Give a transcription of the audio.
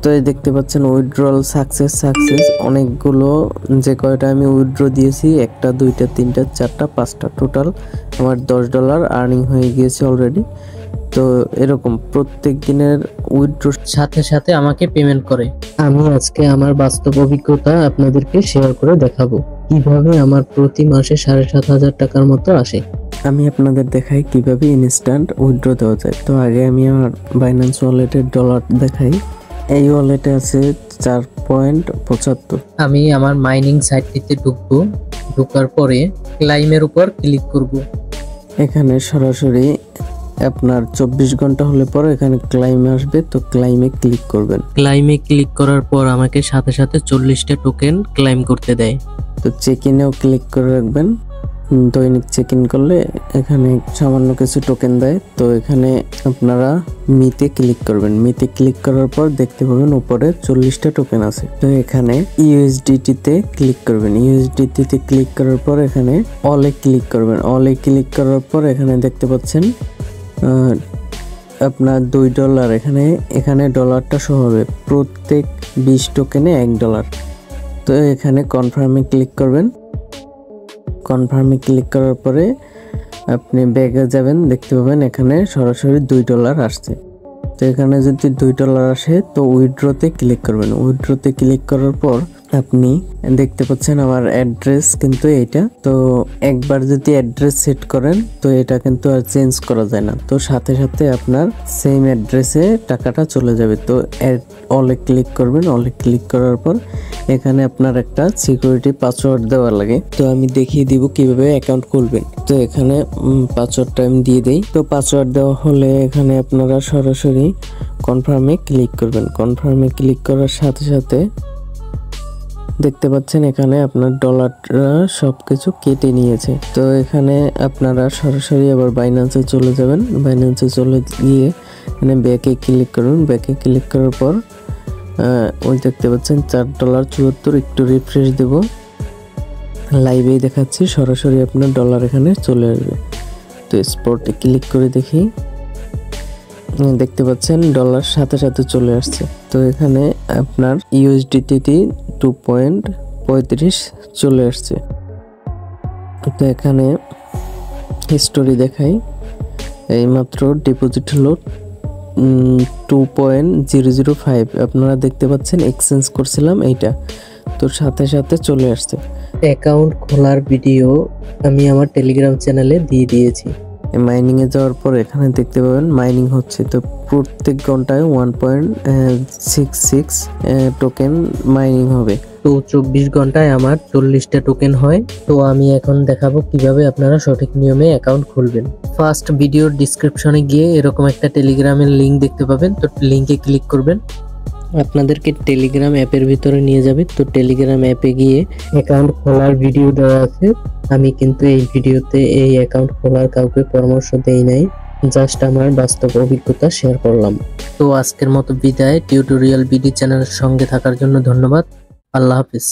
তো এই দেখতে পাচ্ছেন উইথড্রল সাকসেস অনেকগুলো, যে কয়টা আমি উইথড্র দিয়েছি, একটা দুইটা তিনটা চারটা পাঁচটা, টোটাল আমার $10 আর্নিং হয়ে গিয়েছে অলরেডি। তো এরকম প্রত্যেক দিনের উইথড্রোর সাথে সাথে আমাকে পেমেন্ট করে। আমি আজকে আমার বাস্তব অভিজ্ঞতা আপনাদেরকে শেয়ার করে দেখাবো কিভাবে আমার প্রতি মাসে 7,500 টাকার মতো আসে। আমি আপনাদের দেখাই কিভাবে ইনস্ট্যান্ট উইথড্র দেওয়া যায়। তো আগে আমি আমার বাইন্যান্স ওয়ালেটের ডলার দেখাই। এই ওয়ালেটে আছে 4.75। আমি আমার মাইনিং সাইটটিতে ঢুকবো, ঢোকার পরে ক্লাইমের উপর ক্লিক করব। এখানে সরাসরি আপনার 24 ঘন্টা হলে পরে এখানে ক্লাইমে আসবে, তো ক্লাইমে ক্লিক করবেন। ক্লাইমে ক্লিক করার পর আমাকে সাথে সাথে 40টা টোকেন ক্লাইম করতে দেয়। তো চেক ইনেও ক্লিক করে রাখবেন। দৈনিক চেক ইন করলে এখানে সামান্য কিছু টোকেন দেয়। তো এখানে আপনারা মিতে ক্লিক করবেন। মিতে ক্লিক করার পর দেখতে পাবেন উপরে 40টা টোকেন আছে। তো এখানে ইউএসডিটিতে ক্লিক করবেন। ইউএসডিটিতে ক্লিক করার পর এখানে অলে ক্লিক করবেন। অলে ক্লিক করার পর এখানে দেখতে পাচ্ছেন আপনার $2। এখানে ডলারটা শো হবে, প্রত্যেক 20 টোকেনে $1। তো এখানে কনফার্মে ক্লিক করবেন। কনফার্মে ক্লিক করার পরে আপনি ব্যাগে যাবেন, দেখতে পাবেন এখানে সরাসরি $2 আসছে। তো এখানে যদি $2 আসে তো উইথড্রতে ক্লিক করবেন। উইথড্রতে ক্লিক করার পর আপনি দেখতে পাচ্ছেন আমার অ্যাড্রেস কিন্তু এইটা। তো একবার যদি অ্যাড্রেস সেট করেন তো এটা কিন্তু আর চেঞ্জ করা যায় না। তো সাথে সাথে আপনার সেম অ্যাড্রেসে টাকাটা চলে যাবে। তো অলে ক্লিক করবেন। অলে ক্লিক করার পর এখানে আপনার একটা সিকিউরিটি পাসওয়ার্ড দেওয়া লাগে। তো আমি দেখিয়ে দিব কিভাবে অ্যাকাউন্ট খুলবেন। তো এখানে পাসওয়ার্ডটা আমি দিয়ে দেই। তো পাসওয়ার্ড দেওয়া হলে এখানে আপনারা সরাসরি কনফার্মে ক্লিক করবেন। কনফার্মে ক্লিক করার সাথে সাথে দেখতে পাচ্ছেন এখানে আপনার ডলারটা সবকিছু কেটে নিয়েছে। তো এখানে আপনারা সরাসরি আবার বাইন্যান্সে চলে যাবেন। বাইন্যান্সে চলে গিয়ে এখানে ব্যাকে ক্লিক করুন। ব্যাকে ক্লিক করার পর ওই দেখতে পাচ্ছেন $4.74। একটু রিফ্রেশ দেব, লাইভেই দেখাচ্ছি, সরাসরি আপনার ডলার এখানে চলে আসবে। তো স্পটে ক্লিক করে দেখি, দেখতে পাচ্ছেন ডলার সাথে সাথে চলে আসছে। তো এখানে আপনার ইউএসডিটি 2.35 চলে আসছে। তো এখানে হিস্টোরি দেখাই, এইমাত্র ডিপোজিট হলো 2.005। আপনারা দেখতে পাচ্ছেন এক্সচেঞ্জ করছিলাম এইটা, তো সাথে সাথে চলে আসছে। অ্যাকাউন্ট খোলার ভিডিও আমি আমার টেলিগ্রাম চ্যানেলে দিয়ে দিয়েছি। মাইনিং এ যাওয়ার পর এখানে দেখতে পাবেন মাইনিং হচ্ছে। তো প্রত্যেক ঘন্টায় 1.66 টোকেন মাইনিং হবে। তো 24 ঘন্টায় আমার 40টা টোকেন হয়। তো আমি এখন দেখাবো কিভাবে আপনারা সঠিক নিয়মে অ্যাকাউন্ট খুলবেন। ফার্স্ট ভিডিওর ডিসক্রিপশনে গিয়ে এরকম একটা টেলিগ্রামের লিঙ্ক দেখতে পাবেন। তো লিঙ্কে ক্লিক করবেন, আপনাদেরকে টেলিগ্রাম অ্যাপের ভিতরে নিয়ে যাবে। তো টেলিগ্রাম অ্যাপে গিয়ে অ্যাকাউন্ট খোলার ভিডিও দেওয়া আছে। আমি কিন্তু এই ভিডিওতে এই অ্যাকাউন্ট খোলার কাউকে পরামর্শ দেই নাই, জাস্ট আমার বাস্তব অভিজ্ঞতা শেয়ার করলাম। তো আজকের মতো বিদায়। টিউটোরিয়াল বিডি চ্যানেলের সঙ্গে থাকার জন্য ধন্যবাদ। আল্লাহ হাফিজ।